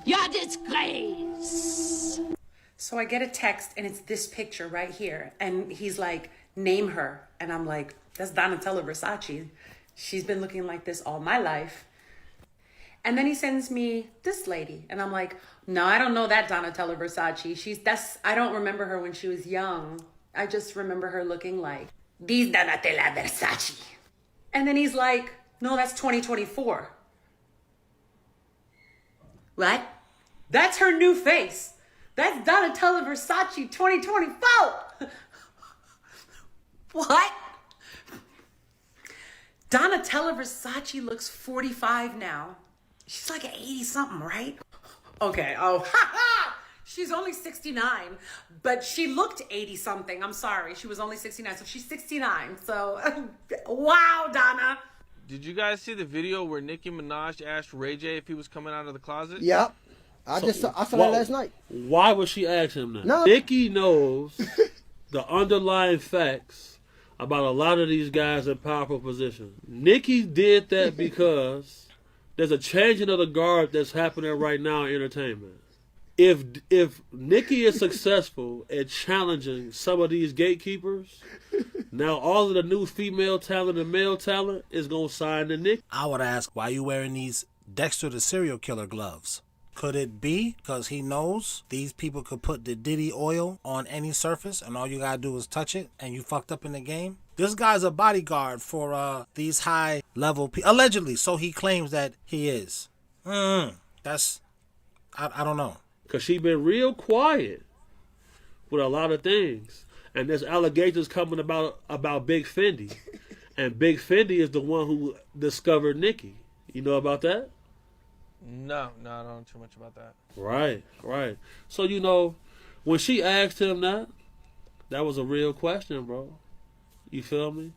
Your disgrace.
So I get a text and it's this picture right here. And he's like, name her. And I'm like, that's Donatella Versace. She's been looking like this all my life. And then he sends me this lady. And I'm like, no, I don't know that Donatella Versace. I don't remember her when she was young. I just remember her looking like this Donatella Versace. And then he's like, no, that's 2024. What? That's her new face. That's Donatella Versace 2024. What? Donatella Versace looks 45 now. She's like 80-something, right? Okay, she's only 69, but she looked 80-something. I'm sorry, she was only 69, so she's 69. So, wow, Donna.
Did you guys see the video where Nicki Minaj asked Ray J if he was coming out of the closet?
Yep. I saw that last night.
Why would she ask him that?
No.
Nicki knows the underlying facts about a lot of these guys in powerful positions. Nicki did that because there's a changing of the guard that's happening right now in entertainment. If Nicki is successful at challenging some of these gatekeepers, now all of the new female talent and male talent is going to sign to Nicki.
I would ask, why you wearing these Dexter the serial killer gloves? Could it be because he knows these people could put the Diddy oil on any surface and all you gotta do is touch it and you fucked up in the game? This guy's a bodyguard for these high level people, allegedly, so he claims that he is. That's, I don't know.
Because she been real quiet with a lot of things. And there's allegations coming about Big Fendi. And Big Fendi is the one who discovered Nicki. You know about that?
No, I don't know too much about that.
Right. So, you know, when she asked him that was a real question, bro. You feel me?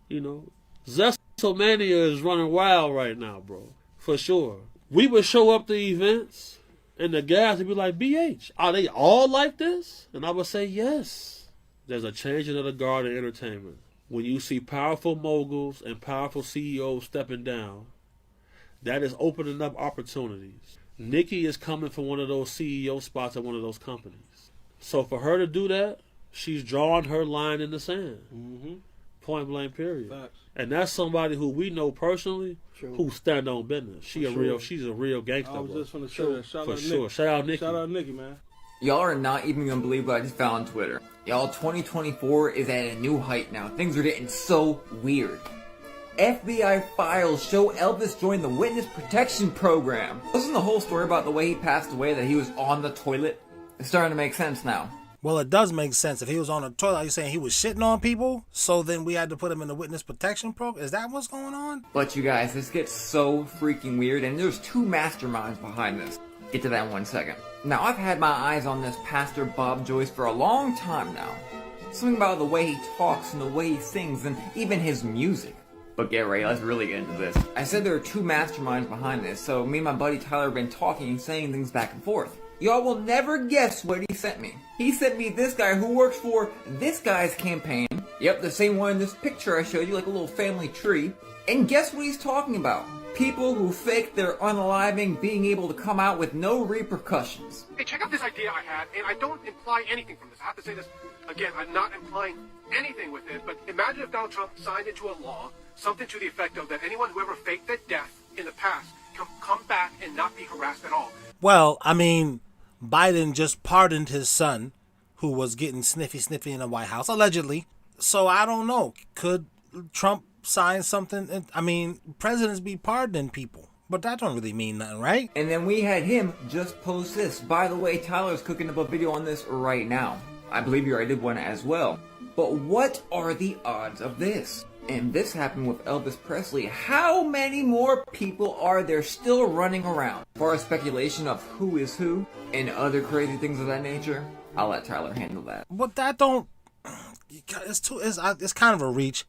You know, Zestlemania is running wild right now, bro. For sure. We would show up to events, and the guys would be like, BH, are they all like this? And I would say, yes. There's a changing of the guard in entertainment. When you see powerful moguls and powerful CEOs stepping down, that is opening up opportunities. Nicki is coming from one of those CEO spots at one of those companies. So for her to do that, she's drawing her line in the sand. Mm-hmm. Point blank, period. Facts. And that's somebody who we know personally who stand on business. She's a real gangster.
I was just going to say that. Shout out Nicki.
Shout out Nicki.
Shout out Nicki, man.
Y'all are not even gonna believe what I just found on Twitter. Y'all, 2024 is at a new height now. Things are getting so weird. FBI files show Elvis joined the Witness Protection Program. Wasn't the whole story about the way he passed away, that he was on the toilet? It's starting to make sense now.
Well, it does make sense. If he was on the toilet, are you saying he was shitting on people? So then we had to put him in the Witness Protection Program? Is that what's going on?
But you guys, this gets so freaking weird, and there's two masterminds behind this. Get to that in 1 second. Now, I've had my eyes on this Pastor Bob Joyce for a long time now. Something about the way he talks and the way he sings and even his music. But get ready, let's really get into this. I said there are two masterminds behind this, so me and my buddy Tyler have been talking and saying things back and forth. Y'all will never guess what he sent me. He sent me this guy who works for this guy's campaign. Yep, the same one in this picture I showed you, like a little family tree. And guess what he's talking about? People who fake their unaliving being able to come out with no repercussions.
Hey, check out this idea I had, and I don't imply anything from this. I have to say this again, I'm not implying anything with it, but imagine if Donald Trump signed into a law something to the effect of that anyone who ever faked their death in the past come back and not be harassed at all.
Well, I mean, Biden just pardoned his son, who was getting sniffy in the White House, allegedly. So I don't know. Could Trump sign something? I mean, presidents be pardoning people, but that don't really mean nothing, right?
And then we had him just post this. By the way, Tyler's cooking up a video on this right now. I believe you already did one as well. But what are the odds of this? And this happened with Elvis Presley. How many more people are there still running around? As far as speculation of who is who and other crazy things of that nature, I'll let Tyler handle that.
But that don't... It's kind of a reach.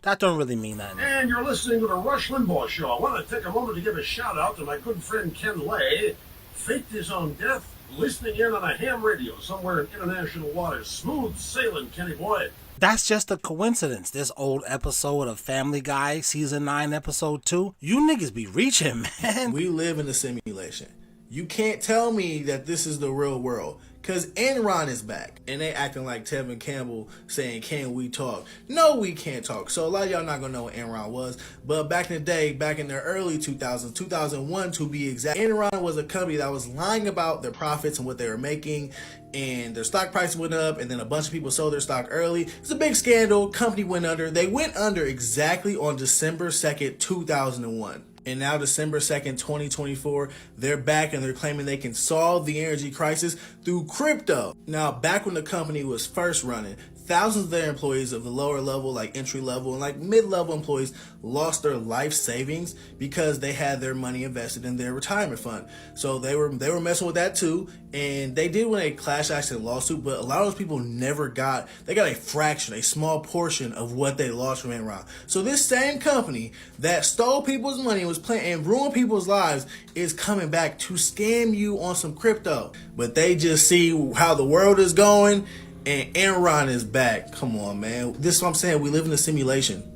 That don't really mean nothing.
And you're listening to the Rush Limbaugh Show. I want to take a moment to give a shout out to my good friend Ken Lay. Faked his own death, listening in on a ham radio somewhere in international waters. Smooth sailing, Kenny boy.
That's just a coincidence. This old episode of Family Guy, season 9, episode 2. You niggas be reaching, man.
We live in a simulation. You can't tell me that this is the real world. Because Enron is back. And they acting like Tevin Campbell saying, can we talk? No, we can't talk. So a lot of y'all not going to know what Enron was. But back in the day, back in the early 2000s, 2001 to be exact, Enron was a company that was lying about their profits and what they were making. And their stock price went up. And then a bunch of people sold their stock early. It's a big scandal. Company went under. They went under exactly on December 2nd, 2001. And now December 2nd, 2024, they're back and they're claiming they can solve the energy crisis through crypto. Now, back when the company was first running, thousands of their employees of the lower level, like entry level and like mid-level employees, lost their life savings because they had their money invested in their retirement fund. So they were messing with that too, and they did win a class action lawsuit, but a lot of those people never got, they got a fraction, a small portion of what they lost from Enron. So this same company that stole people's money and was playing and ruined people's lives is coming back to scam you on some crypto. But they just see how the world is going, and Enron is back. Come on, man. This is what I'm saying. We live in a simulation.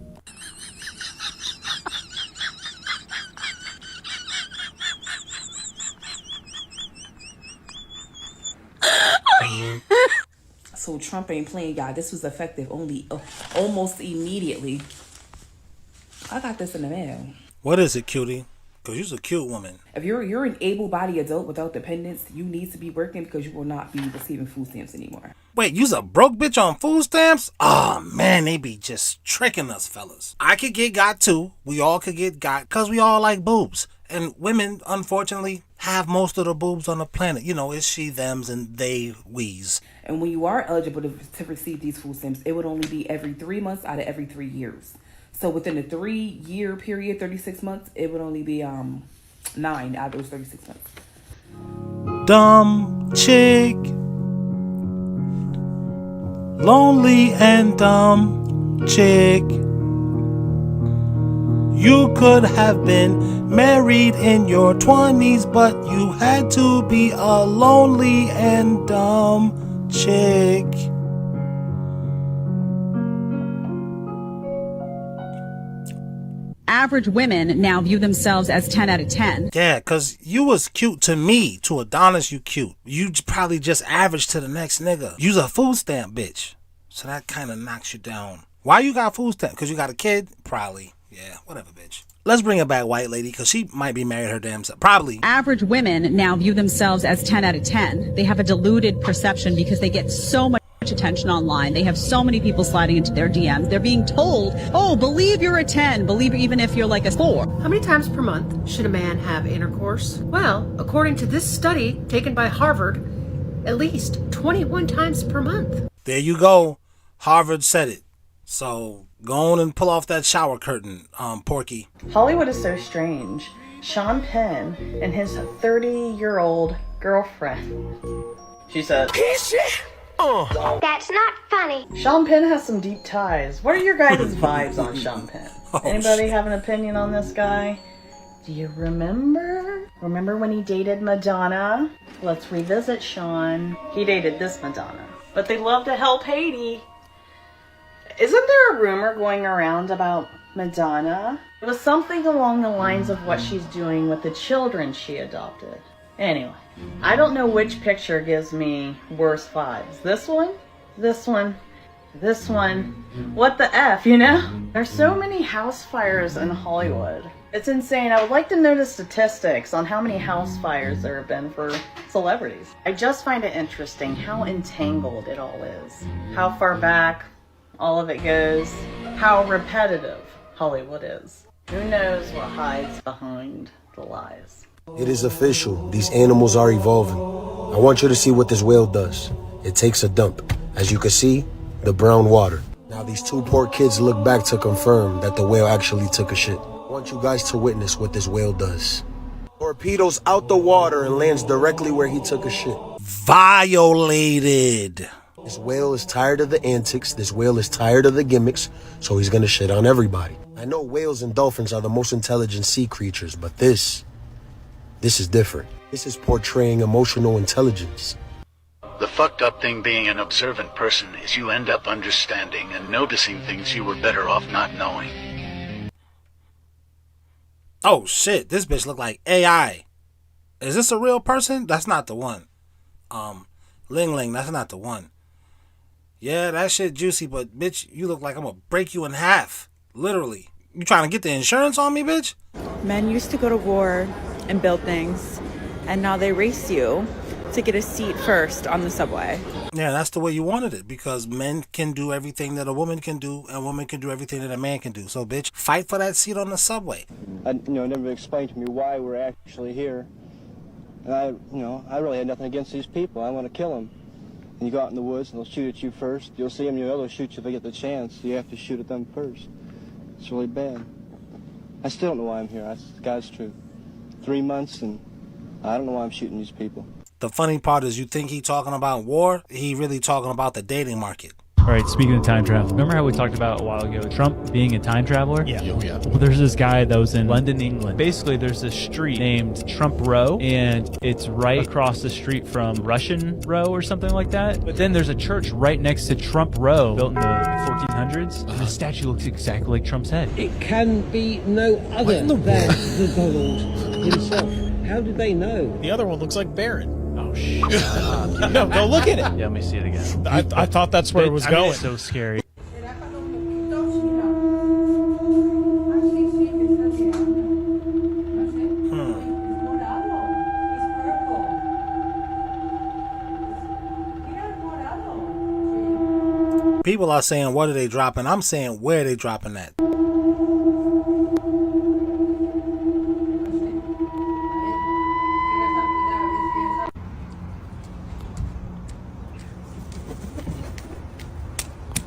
So Trump ain't playing, y'all. This was effective almost immediately. I got this in the mail.
What is it, cutie? Because you're a cute woman.
If you're an able-bodied adult without dependents, you need to be working because you will not be receiving food stamps anymore.
Wait, you's a broke bitch on food stamps? Oh, man, they be just tricking us, fellas. I could get got too. We all could get got because we all like boobs. And women, unfortunately, have most of the boobs on the planet. You know, it's she, thems, and they, we's.
And when you are eligible to receive these food stamps, it would only be every 3 months out of every 3 years. So within a 3-year period, 36 months, it would only be 9 out of those 36 months.
Dumb chick. Lonely and dumb chick. You could have been married in your 20s, but you had to be a lonely and dumb chick.
Average women now view themselves as 10 out of 10.
Yeah, because you was cute to me. To Adonis, you cute. You probably just average to the next nigga. You's a food stamp bitch. So that kind of knocks you down. Why you got food stamp? Because you got a kid? Probably. Yeah, whatever, bitch. Let's bring it back, white lady, because she might be married her damn self. Probably.
Average women now view themselves as 10 out of 10. They have a diluted perception because they get so much attention online. They have so many people sliding into their DMs. They're being told, oh, believe you're a 10. Believe even if you're like a 4.
How many times per month should a man have intercourse? Well, according to this study taken by Harvard, at least 21 times per month.
There you go. Harvard said it. So go on and pull off that shower curtain, Porky.
Hollywood is so strange. Sean Penn and his 30-year-old girlfriend. She said,
That's not funny.
Sean Penn has some deep ties. What are your guys' vibes on Sean Penn? Anybody have an opinion on this guy? Do you remember? Remember when he dated Madonna? Let's revisit Sean. He dated this Madonna. But they love to help Haiti. Isn't there a rumor going around about Madonna? It was something along the lines of what she's doing with the children she adopted. Anyway, I don't know which picture gives me worse vibes. This one? This one? This one? What the F, you know? There's so many house fires in Hollywood. It's insane. I would like to know the statistics on how many house fires there have been for celebrities. I just find it interesting how entangled it all is. How far back all of it goes. How repetitive Hollywood is. Who knows what hides behind the lies.
It is official. These animals are evolving. I want you to see what this whale does. It takes a dump. As you can see, the brown water. Now these two poor kids look back to confirm that the whale actually took a shit. I want you guys to witness what this whale does. Torpedoes out the water and lands directly where he took a shit.
Violated.
This whale is tired of the antics. This whale is tired of the gimmicks. So he's gonna shit on everybody. I know whales and dolphins are the most intelligent sea creatures, but this is different. This is portraying emotional intelligence.
The fucked up thing being an observant person is you end up understanding and noticing things you were better off not knowing.
Oh shit, this bitch look like AI. Is this a real person? That's not the one. Ling Ling, that's not the one. Yeah, that shit juicy, but bitch, you look like I'm gonna break you in half. Literally. You trying to get the insurance on me, bitch?
Men used to go to war and build things, and now they race you to get a seat first on the subway.
Yeah, that's the way you wanted it, because men can do everything that a woman can do, and a woman can do everything that a man can do. So, bitch, fight for that seat on the subway.
Never explained to me why we're actually here. And I really had nothing against these people. I want to kill them. And you go out in the woods, and they'll shoot at you first. You'll see them, they'll shoot you if they get the chance. You have to shoot at them first. It's really bad. I still don't know why I'm here. That's God's truth. 3 months, and I don't know why I'm shooting these people.
The funny part is you think he talking about war, he really talking about the dating market.
All right, speaking of time travel, remember how we talked about a while ago Trump being a time traveler?
Yeah.
Well, there's this guy that was in London, England. Basically, there's this street named Trump Row, and it's right across the street from Russian Row or something like that. But then there's a church right next to Trump Row, built in the 1400s. And the statue looks exactly like Trump's head.
It can be no other than the Donald himself. How did they know?
The other one looks like Barron.
Oh, shit.
No, go look at it.
Yeah, let me see it again.
I thought that's where it was going.
It's so scary.
People are saying, what are they dropping? I'm saying, where are they dropping that?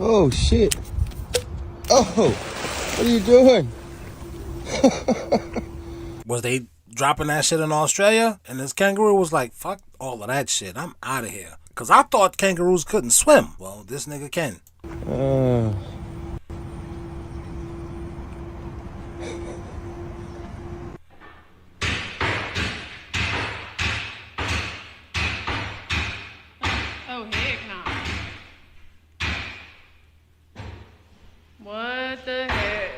Oh, shit. Oh, what are you doing?
Was they dropping that shit in Australia? And this kangaroo was like, fuck all of that shit. I'm out of here. Because I thought kangaroos couldn't swim. Well, this nigga can.
Oh, heck no. What the heck?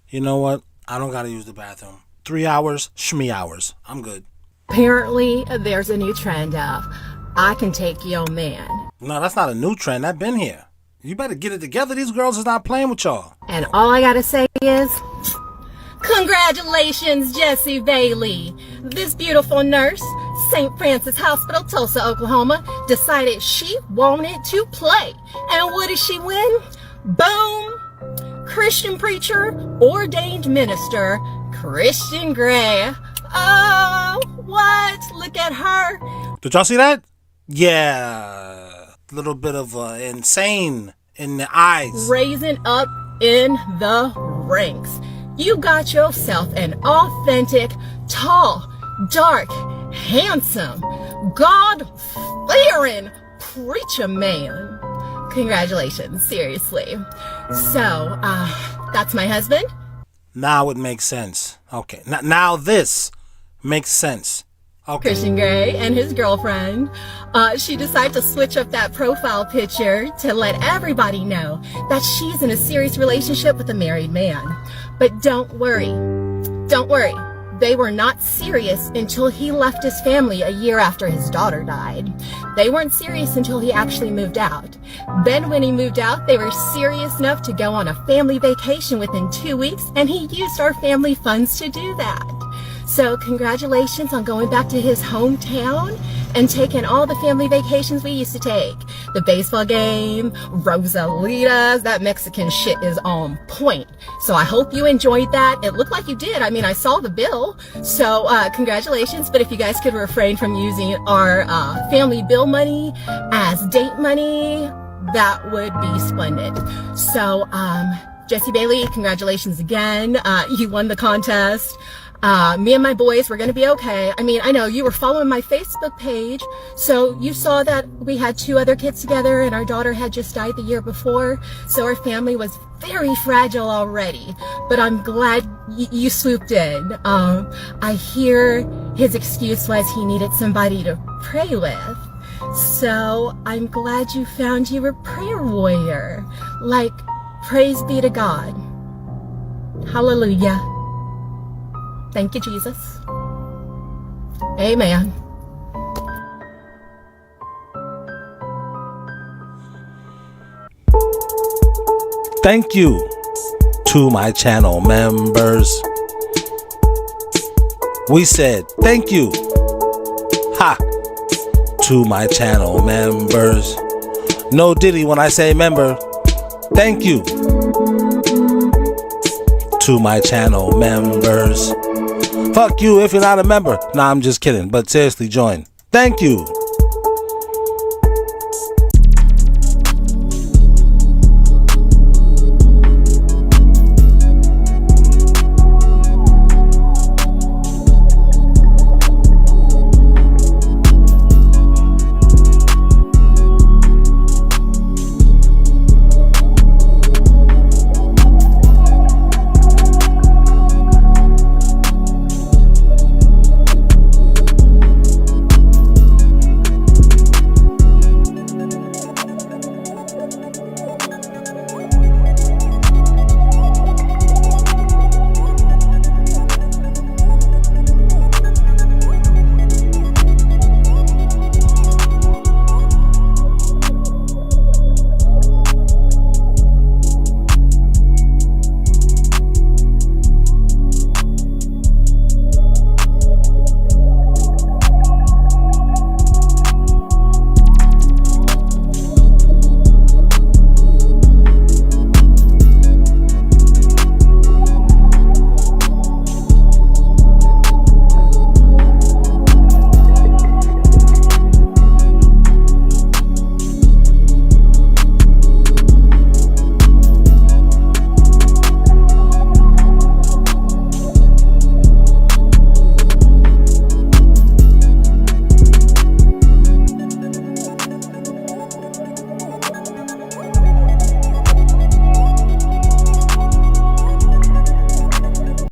You know what? I don't gotta use the bathroom. 3 hours, shmee hours. I'm good.
Apparently, there's a new trend of, I can take your man.
No, that's not a new trend. I've been here. You better get it together. These girls is not playing with y'all.
And all I gotta say is, congratulations, Jessie Bailey. This beautiful nurse, St. Francis Hospital, Tulsa, Oklahoma, decided she wanted to play. And what did she win? Boom! Christian preacher, ordained minister, Christian Grey. Oh, what? Look at her.
Did y'all see that? Yeah. A little bit of insane in the eyes.
Raising up in the ranks. You got yourself an authentic, tall, dark, handsome, God-fearing preacher man. Congratulations, seriously. So, that's my husband.
Now it makes sense. Okay, now this makes sense. Okay.
Christian Grey and his girlfriend. She decided to switch up that profile picture to let everybody know that she's in a serious relationship with a married man. But don't worry. they were not serious until he left his family a year after his daughter died. They weren't serious until he actually moved out. Then when he moved out, they were serious enough to go on a family vacation within 2 weeks, and he used our family funds to do that. So congratulations on going back to his hometown and taking all the family vacations we used to take. The baseball game, Rosalitas, that Mexican shit is on point. So I hope you enjoyed that. It looked like you did. I mean, I saw the bill. So congratulations. But if you guys could refrain from using our family bill money as date money, that would be splendid. So Jesse Bailey, congratulations again. You won the contest. Me and my boys were going to be okay. I mean, I know you were following my Facebook page, so you saw that we had 2 other kids together and our daughter had just died the year before, so our family was very fragile already. But I'm glad you swooped in. I hear his excuse was he needed somebody to pray with. So I'm glad you found you a prayer warrior. Like, praise be to God. Hallelujah. Thank you, Jesus. Amen.
Thank you to my channel members. We said thank you. Ha! To my channel members. No Diddy when I say member. Thank you to my channel members. Fuck you if you're not a member. Nah, I'm just kidding. But seriously, join. Thank you